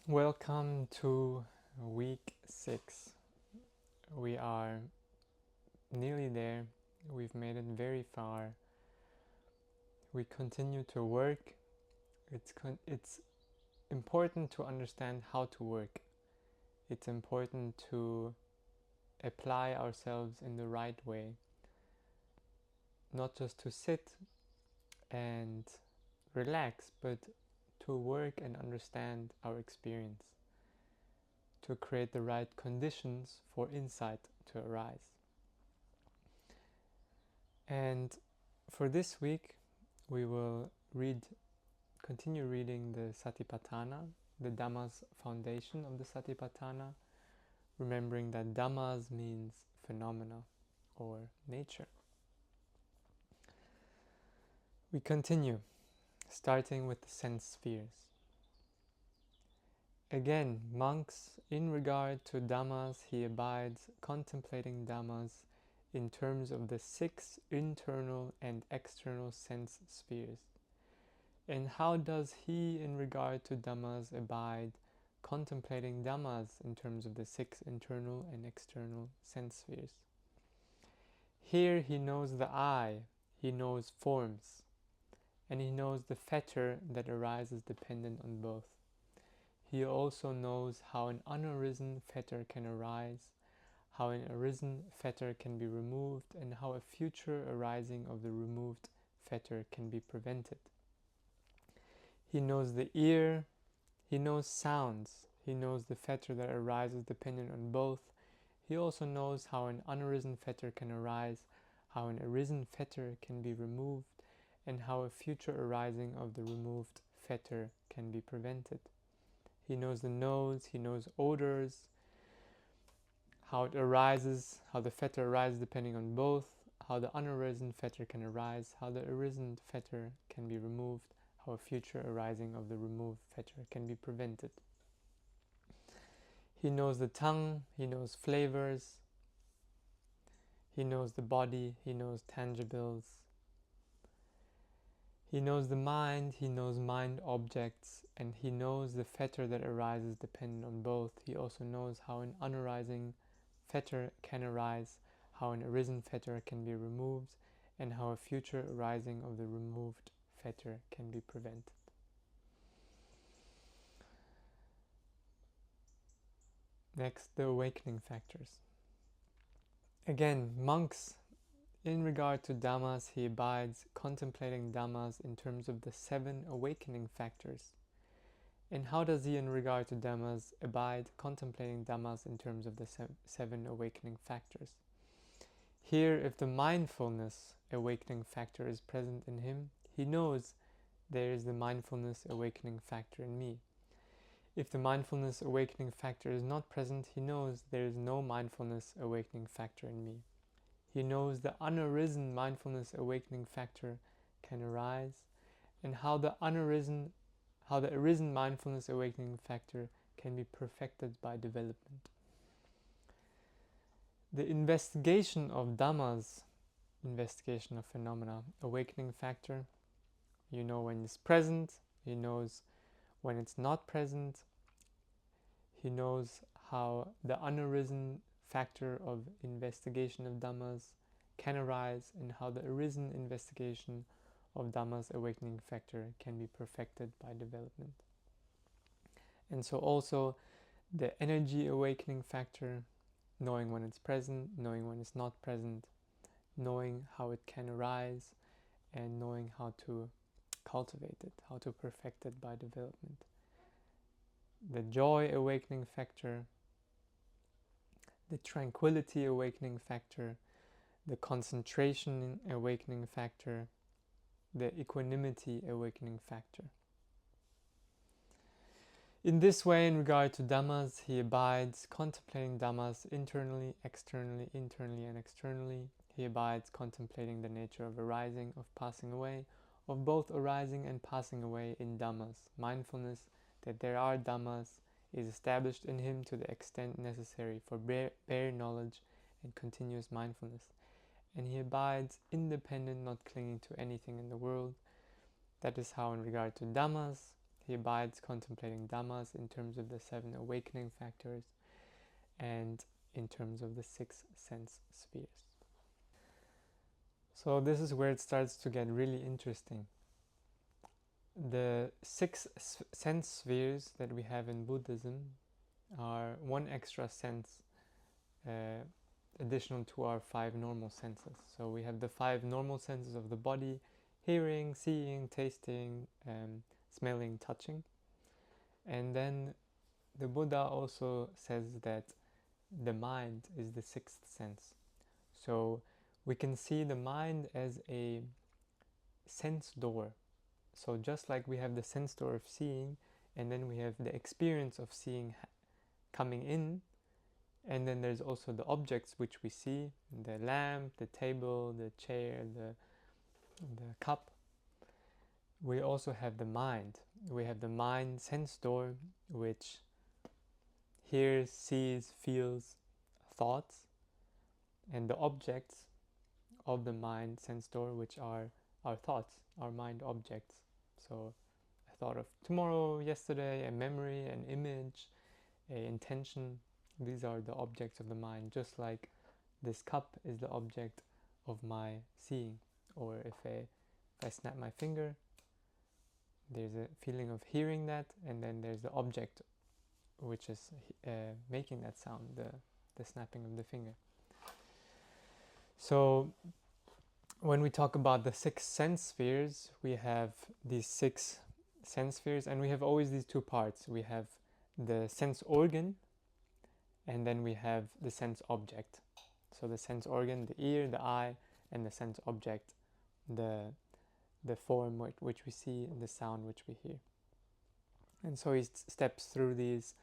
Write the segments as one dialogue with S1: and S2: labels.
S1: Welcome to week 6. We are nearly there. We've made it very far. We continue to work. It's important to understand how to work. It's important to apply ourselves in the right way. Not just to sit and relax, but to work and understand our experience. To create the right conditions for insight to arise. And for this week, we will continue reading the Satipatthana, the dhammas foundation of the Satipatthana, remembering that dhammas means phenomena or nature. We continue, starting with the sense spheres. Again, monks, in regard to dhammas, he abides contemplating dhammas in terms of the 6 internal and external sense spheres. And how does he, in regard to dhammas, abide contemplating dhammas in terms of the 6 internal and external sense spheres? Here he knows the I, he knows forms, and he knows the fetter that arises dependent on both. He also knows how an unarisen fetter can arise, how an arisen fetter can be removed, and how a future arising of the removed fetter can be prevented. He knows the ear, he knows sounds, he knows the fetter that arises dependent on both. He also knows how an unarisen fetter can arise, how an arisen fetter can be removed, and how a future arising of the removed fetter can be prevented. He knows the nose, he knows odors, how it arises, how the fetter arises depending on both, how the unarisen fetter can arise, how the arisen fetter can be removed, how a future arising of the removed fetter can be prevented. He knows the tongue, he knows flavors, he knows the body, he knows tangibles. He knows the mind, he knows mind objects, and he knows the fetter that arises dependent on both. He also knows how an unarising fetter can arise, how an arisen fetter can be removed, and how a future arising of the removed fetter can be prevented. Next, the awakening factors. Again, monks, in regard to dhammas, he abides contemplating dhammas in terms of the 7 awakening factors. And how does he, in regard to dhammas, abide contemplating dhammas in terms of the 7 awakening factors? Here, if the mindfulness awakening factor is present in him, he knows there is the mindfulness awakening factor in me. If the mindfulness awakening factor is not present, he knows there is no mindfulness awakening factor in me. He knows the unarisen mindfulness awakening factor can arise, and how the arisen mindfulness awakening factor can be perfected by development. The investigation of dhammas, investigation of phenomena, awakening factor, you know when it's present, he knows when it's not present, he knows how the unarisen factor of investigation of dhammas can arise, and how the arisen investigation of dhammas awakening factor can be perfected by development. And so also the energy awakening factor, knowing when it's present, knowing when it's not present, knowing how it can arise, and knowing how to cultivate it, how to perfect it by development. The joy awakening factor, the tranquility awakening factor, the concentration awakening factor, the equanimity awakening factor. In this way, in regard to dhammas, he abides contemplating dhammas internally, externally, and externally. He abides contemplating the nature of arising, of passing away, of both arising and passing away in dhammas. Mindfulness that there are dhammas is established in him to the extent necessary for bare knowledge and continuous mindfulness. And he abides independent, not clinging to anything in the world. That is how, in regard to dhammas, He abides contemplating dhammas in terms of the 7 awakening factors and in terms of the 6 sense spheres. So this is where it starts to get really interesting. The 6 sense spheres that we have in Buddhism are one extra sense additional to our 5 normal senses. So we have the 5 normal senses of the body: hearing, seeing, tasting, smelling, touching. And then the Buddha also says that the mind is the 6th sense. So we can see the mind as a sense door. So just like we have the sense door of seeing, and then we have the experience of seeing coming in, and then there's also the objects which we see: the lamp, the table, the chair, the cup. We also have the mind. We have the mind sense door, which hears, sees, feels, thoughts, and the objects of the mind sense door, which are our thoughts, our mind objects. So a thought of tomorrow, yesterday, a memory, an image, an intention. These are the objects of the mind, just like this cup is the object of my seeing. Or if I snap my finger, there's a feeling of hearing that, and then there's the object which is making that sound, the snapping of the finger. So when we talk about the 6 sense spheres, we have these 6 sense spheres, and we have always these 2 parts. We have the sense organ, and then we have the sense object. So the sense organ, the ear, the eye, and the sense object, the form which we see, and the sound which we hear. And so he steps through these,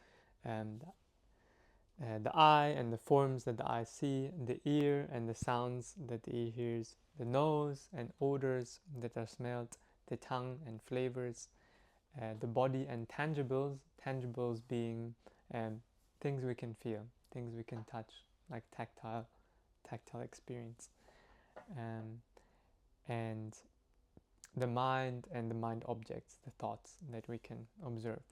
S1: the eye and the forms that the eye see, the ear and the sounds that the ear hears, the nose and odors that are smelled, the tongue and flavors, the body and tangibles being things we can feel, things we can touch, like tactile experience, and the mind and the mind objects, the thoughts that we can observe.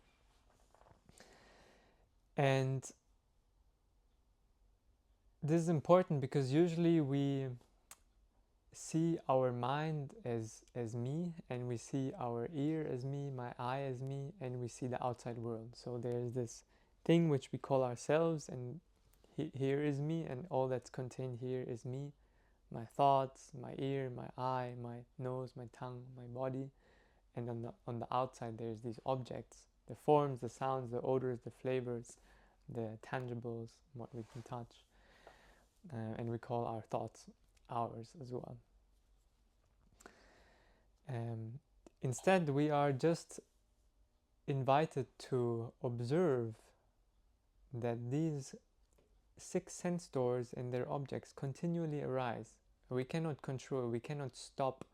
S1: And this is important because usually we see our mind as me, and we see our ear as me, my eye as me, and we see the outside world. So there's this thing which we call ourselves, and here is me, and all that's contained here is me, my thoughts, my ear, my eye, my nose, my tongue, my body. And on the outside there's these objects, the forms, the sounds, the odors, the flavors, the tangibles, what we can touch. And we call our thoughts ours as well. Instead, we are just invited to observe that these 6 sense doors and their objects continually arise. We cannot control, we cannot stop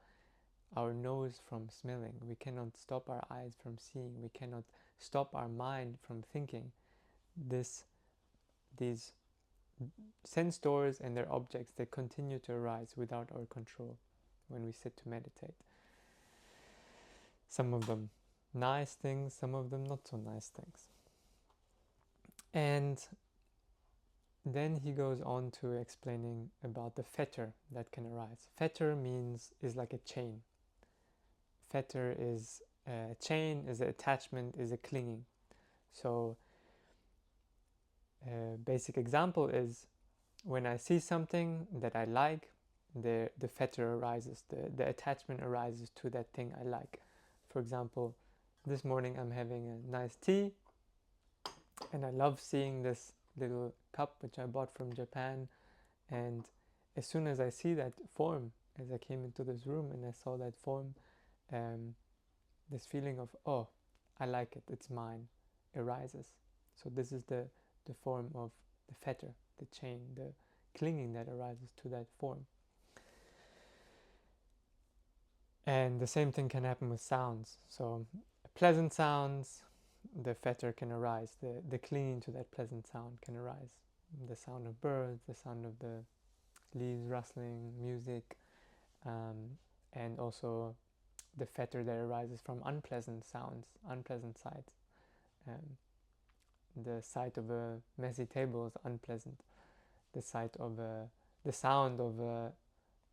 S1: our nose from smelling, we cannot stop our eyes from seeing, we cannot stop our mind from thinking. These sense doors and their objects, they continue to arise without our control when we sit to meditate. Some of them nice things, some of them not so nice things. And then he goes on to explaining about the fetter that can arise. Fetter is like a chain. Fetter is a chain, is an attachment, is a clinging. So a basic example is when I see something that I like, the fetter arises, the attachment arises to that thing I like. For example, this morning I'm having a nice tea, and I love seeing this little cup which I bought from Japan, and as soon as I see that form, as I came into this room and I saw that form, this feeling of, oh, I like it, it's mine, arises. So this is the form of the fetter, the chain, the clinging that arises to that form. And the same thing can happen with sounds. So pleasant sounds, the fetter can arise, the clinging to that pleasant sound can arise. The sound of birds, the sound of the leaves rustling, music, and also the fetter that arises from unpleasant sounds, unpleasant sights. The sight of a messy table is unpleasant. The sound of a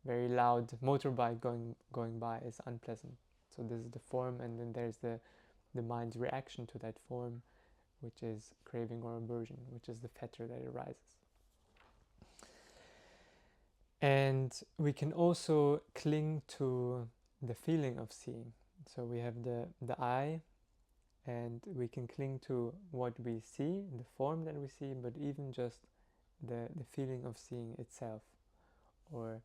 S1: very loud motorbike going by is unpleasant. So this is the form, and then there's the mind's reaction to that form, which is craving or aversion, which is the fetter that arises. And we can also cling to the feeling of seeing. So we have the eye, and we can cling to what we see, the form that we see, but even just the feeling of seeing itself, or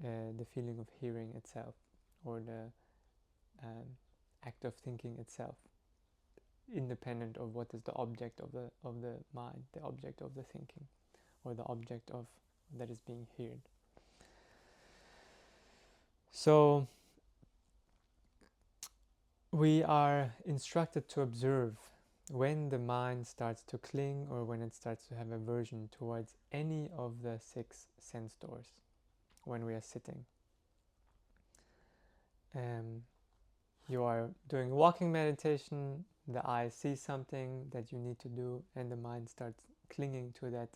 S1: the feeling of hearing itself, or the act of thinking itself, independent of what is the object of the mind, the object of the thinking, or the object of that is being heard. So we are instructed to observe when the mind starts to cling or when it starts to have aversion towards any of the 6 sense doors when we are sitting. You are doing walking meditation, the eye sees something that you need to do, and the mind starts clinging to that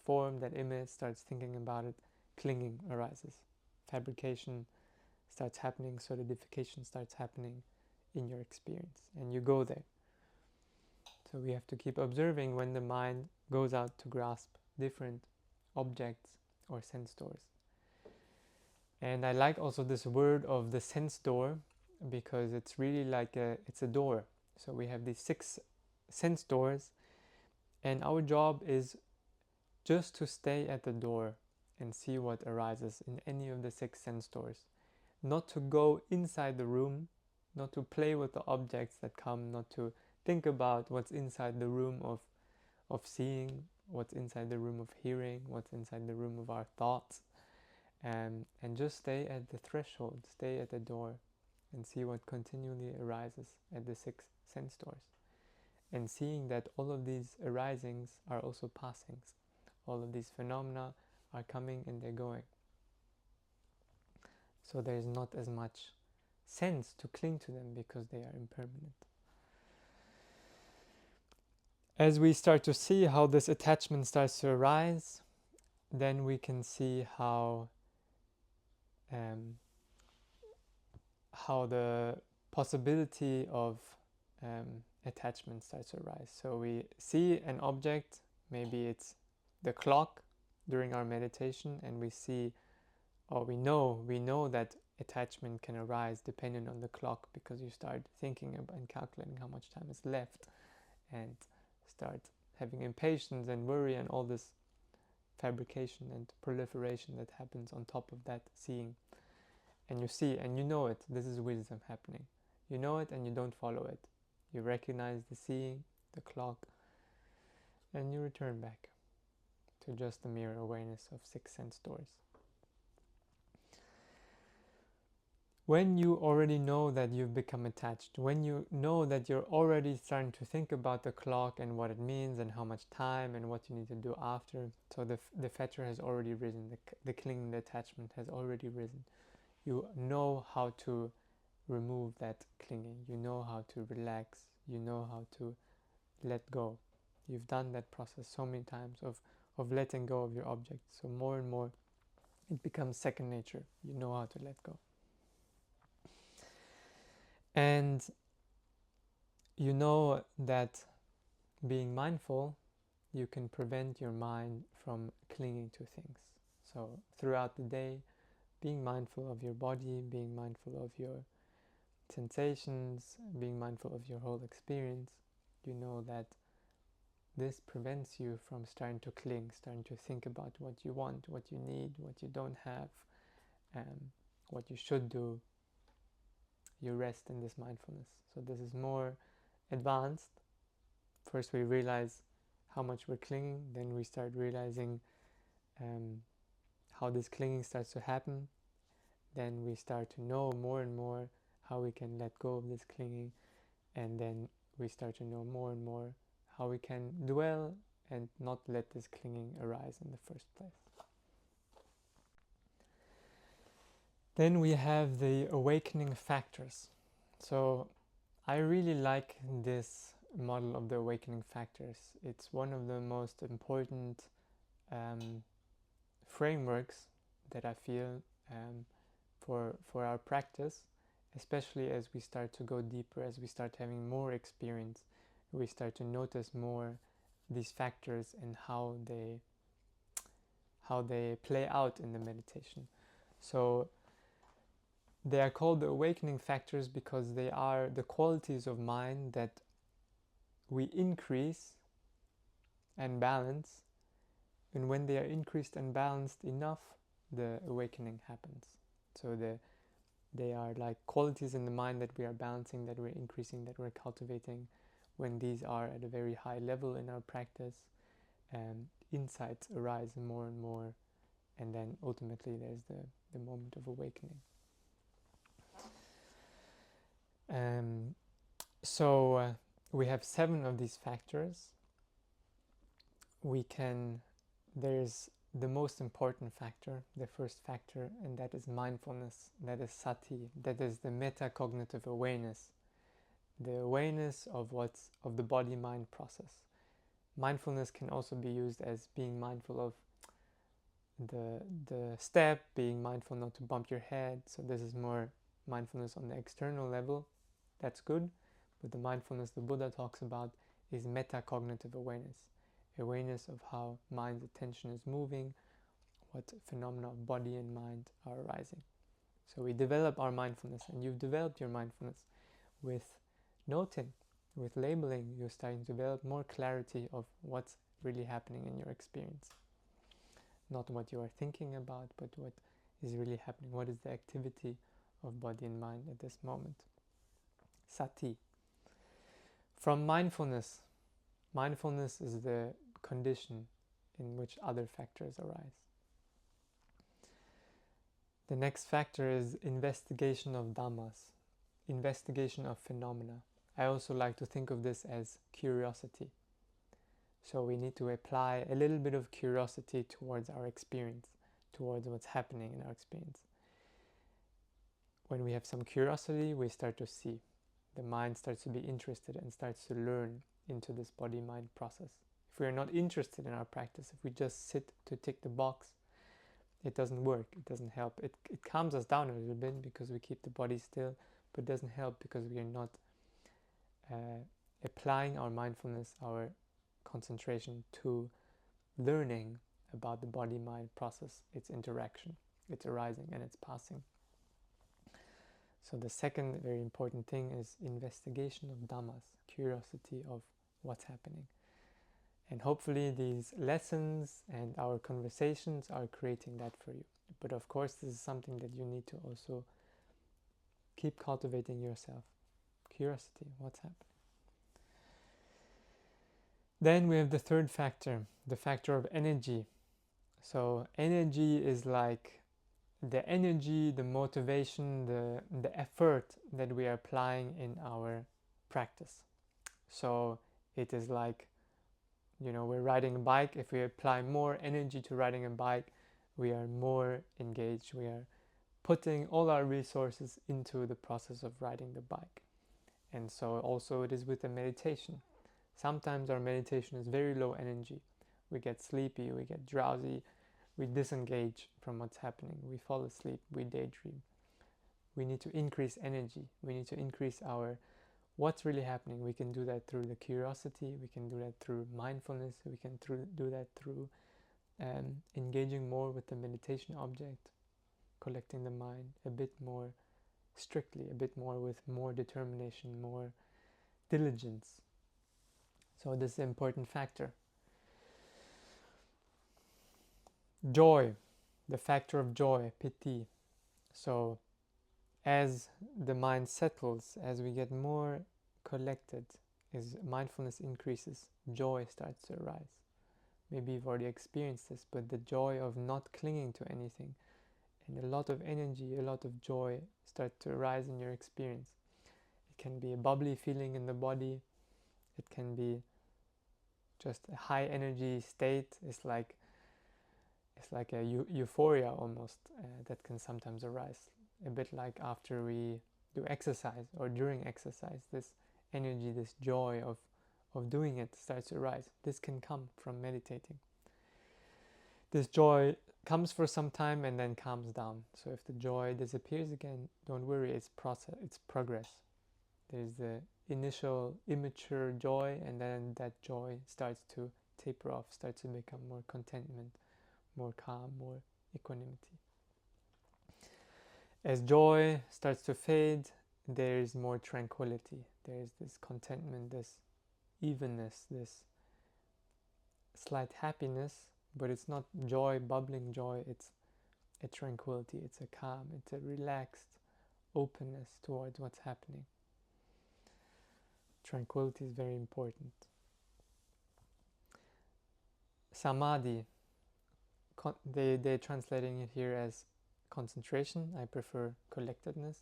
S1: form, that image, starts thinking about it, clinging arises. Fabrication starts happening, solidification starts happening in your experience, and you go there. So we have to keep observing when the mind goes out to grasp different objects or sense doors. And I like also this word of the sense door, because it's really like it's a door. So we have these 6 sense doors, and our job is just to stay at the door and see what arises in any of the 6 sense doors. Not to go inside the room, not to play with the objects that come, not to think about what's inside the room of seeing, what's inside the room of hearing, what's inside the room of our thoughts, and just stay at the threshold, stay at the door, and see what continually arises at the 6 sense doors. And seeing that all of these arisings are also passings. All of these phenomena are coming and they're going. So there is not as much sense to cling to them because they are impermanent. As we start to see how this attachment starts to arise, then we can see how the possibility of attachment starts to arise. So we see an object, maybe it's the clock during our meditation, and we see, or we know that attachment can arise depending on the clock, because you start thinking about and calculating how much time is left, and start having impatience and worry and all this fabrication and proliferation that happens on top of that seeing. And you see and you know it. This is wisdom happening. You know it and you don't follow it. You recognize the seeing, the clock, and you return back to just the mere awareness of 6 sense doors. When you already know that you've become attached, when you know that you're already starting to think about the clock and what it means and how much time and what you need to do after, so the fetter has already risen, the clinging, the attachment has already risen. You know how to remove that clinging, you know how to relax, you know how to let go. You've done that process so many times of letting go of your object. So more and more it becomes second nature. You know how to let go. And you know that being mindful, you can prevent your mind from clinging to things. So throughout the day, being mindful of your body, being mindful of your sensations, being mindful of your whole experience, you know that this prevents you from starting to cling, starting to think about what you want, what you need, what you don't have, what you should do. You rest in this mindfulness. So this is more advanced. First we realize how much we're clinging, then we start realizing how this clinging starts to happen. Then we start to know more and more how we can let go of this clinging, and then we start to know more and more how we can dwell and not let this clinging arise in the first place. Then we have the awakening factors. So I really like this model of the awakening factors. It's one of the most important frameworks that I feel for our practice, especially as we start to go deeper, as we start having more experience, we start to notice more these factors and how they play out in the meditation. So they are called the awakening factors because they are the qualities of mind that we increase and balance, and when they are increased and balanced enough, the awakening happens. So they are like qualities in the mind that we are balancing, that we're increasing, that we're cultivating. When these are at a very high level in our practice, insights arise more and more, and then ultimately there's the moment of awakening. So we have 7 of these factors. There's the most important factor, the first factor, and that is mindfulness, that is sati, that is the metacognitive awareness, the awareness of the body-mind process. Mindfulness can also be used as being mindful of the step, being mindful not to bump your head. So this is more mindfulness on the external level. That's good. But the mindfulness the Buddha talks about is metacognitive awareness of how mind's attention is moving, what phenomena of body and mind are arising. So we develop our mindfulness, and you've developed your mindfulness with noting, with labeling. You're starting to develop more clarity of what's really happening in your experience. Not what you are thinking about, but what is really happening. What is the activity of body and mind at this moment? Sati. From mindfulness is the condition in which other factors arise. The next factor is investigation of dhammas, investigation of phenomena. I also like to think of this as curiosity. So we need to apply a little bit of curiosity towards our experience, towards what's happening in our experience. When we have some curiosity, we start to see. The mind starts to be interested and starts to learn into this body-mind process. If we are not interested in our practice, if we just sit to tick the box, it doesn't work, it doesn't help. It calms us down a little bit because we keep the body still, but it doesn't help because we are not applying our mindfulness, our concentration to learning about the body-mind process, its interaction, its arising and its passing. So the second very important thing is investigation of dhammas, curiosity of what's happening. And hopefully these lessons and our conversations are creating that for you. But of course, this is something that you need to also keep cultivating yourself. Curiosity, what's happening. Then we have the third factor, the factor of energy. So energy is like the energy, the motivation, the effort that we are applying in our practice. So it is like, we're riding a bike. If we apply more energy to riding a bike, we are more engaged. We are putting all our resources into the process of riding the bike. And so also it is with the meditation. Sometimes our meditation is very low energy. We get sleepy, we get drowsy, we disengage from what's happening. We fall asleep, we daydream. We need to increase energy. We need to increase our what's really happening. We can do that through the curiosity. We can do that through mindfulness. We can do that through engaging more with the meditation object, collecting the mind a bit more strictly, a bit more with more determination, more diligence. So this is an important factor. Joy, the factor of joy, piti. So as the mind settles, as we get more collected, as mindfulness increases, joy starts to arise. Maybe you've already experienced this, but the joy of not clinging to anything, and a lot of energy, a lot of joy start to arise in your experience. It can be a bubbly feeling in the body. It can be just a high energy state. It's like a euphoria almost that can sometimes arise. a bit like after we do exercise or during exercise, this energy, this joy of doing it starts to rise. This can come from meditating. This joy comes for some time and then calms down. So if the joy disappears again, don't worry, it's progress. There's the initial immature joy, and then that joy starts to taper off, starts to become more contentment, more calm, more equanimity. As joy starts to fade, there is more tranquility. There is this contentment, this evenness, this slight happiness, but it's not joy, bubbling joy, it's a tranquility, it's a calm, it's a relaxed openness towards what's happening. Tranquility is very important. Samadhi, they're translating it here as concentration. I prefer collectedness.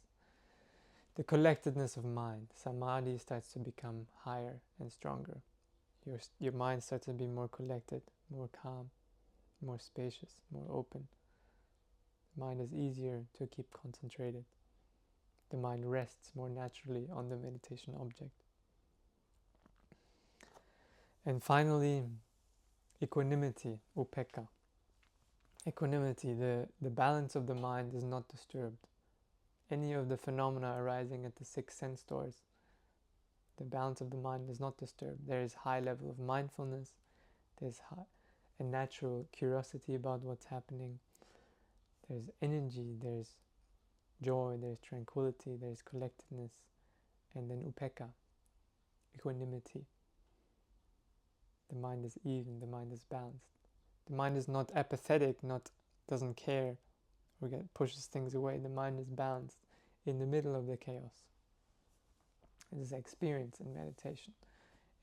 S1: The collectedness of mind. Samadhi starts to become higher and stronger. Your mind starts to be more collected, more calm, more spacious, more open. The mind is easier to keep concentrated. The mind rests more naturally on the meditation object. And finally, equanimity, upekkha. Equanimity, the balance of the mind is not disturbed. Any of the phenomena arising at the 6 sense doors, the balance of the mind is not disturbed. There is high level of mindfulness, there's a natural curiosity about what's happening, there's energy, there's joy, there's tranquility, there's collectedness, and then upekkha, equanimity. The mind is even, the mind is balanced. The mind is not apathetic, doesn't care, or pushes things away. The mind is balanced in the middle of the chaos. It is an experience in meditation,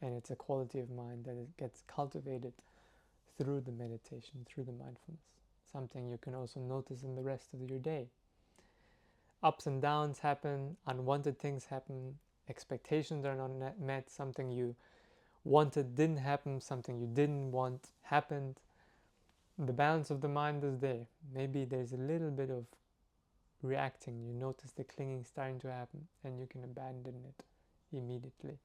S1: and it's a quality of mind that it gets cultivated through the meditation, through the mindfulness. Something you can also notice in the rest of your day. Ups and downs happen, unwanted things happen, expectations are not met, something you wanted didn't happen, something you didn't want happened. The balance of the mind is there. Maybe there's a little bit of reacting. You notice the clinging starting to happen, and you can abandon it immediately.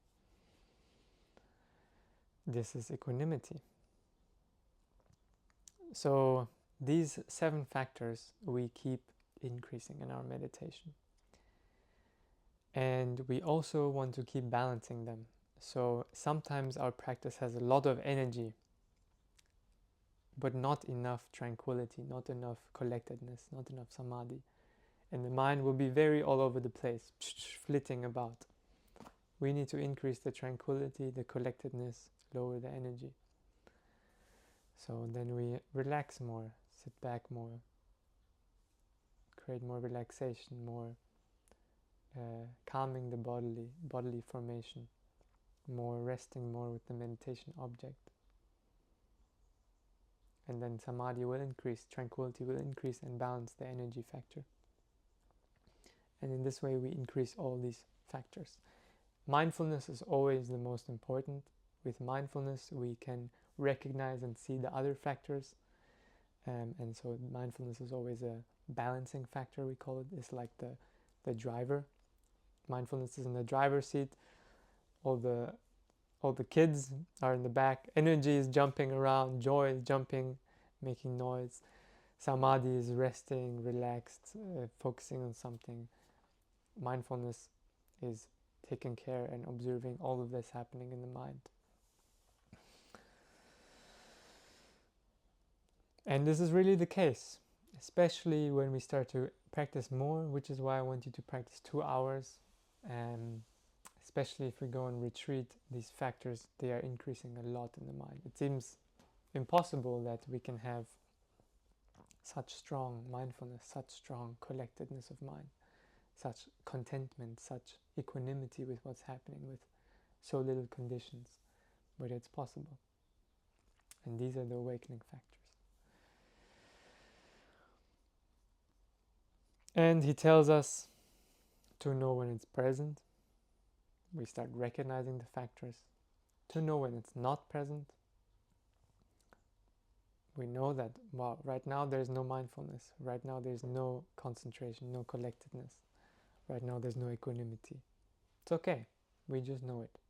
S1: This is equanimity. So these 7 factors we keep increasing in our meditation. And we also want to keep balancing them. So sometimes our practice has a lot of energy, but not enough tranquility, not enough collectedness, not enough samadhi. And the mind will be very all over the place, flitting about. We need to increase the tranquility, the collectedness, lower the energy. So then we relax more, sit back more, create more relaxation, more calming the bodily formation, more resting more with the meditation object. And then samadhi will increase, tranquility will increase and balance the energy factor. And in this way we increase all these factors. Mindfulness is always the most important. With mindfulness we can recognize and see the other factors. And so mindfulness is always a balancing factor, we call it. It's like the driver. Mindfulness is in the driver's seat. All the kids are in the back. Energy is jumping around, joy is jumping, making noise. Samadhi is resting, relaxed, focusing on something. Mindfulness is taking care and observing all of this happening in the mind. And this is really the case, especially when we start to practice more, which is why I want you to practice 2 hours. Especially if we go on retreat, these factors, they are increasing a lot in the mind. It seems impossible that we can have such strong mindfulness, such strong collectedness of mind, such contentment, such equanimity with what's happening, with so little conditions. But it's possible. And these are the awakening factors. And he tells us to know when it's present. We start recognizing the factors. To know when it's not present. We know that, wow, right now there's no mindfulness. Right now there's no concentration, no collectedness. Right now there's no equanimity. It's okay. We just know it.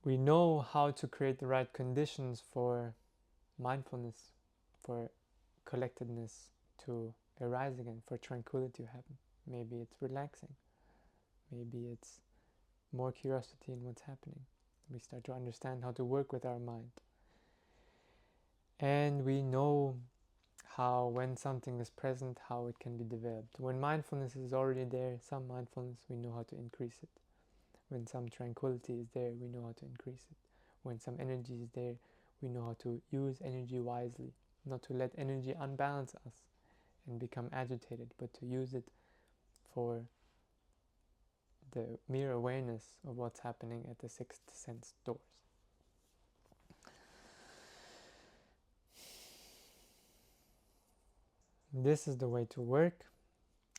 S1: We know how to create the right conditions for mindfulness, for collectedness to arise again, for tranquility to happen. Maybe it's relaxing. Maybe it's more curiosity in what's happening. We start to understand how to work with our mind. And we know how, when something is present, how it can be developed. When mindfulness is already there, some mindfulness, we know how to increase it. When some tranquility is there, we know how to increase it. When some energy is there, we know how to use energy wisely, not to let energy unbalance us and become agitated, but to use it for the mere awareness of what's happening at the sixth sense doors. This is the way to work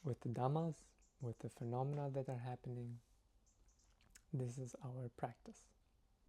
S1: with the dhammas, with the phenomena that are happening. This is our practice.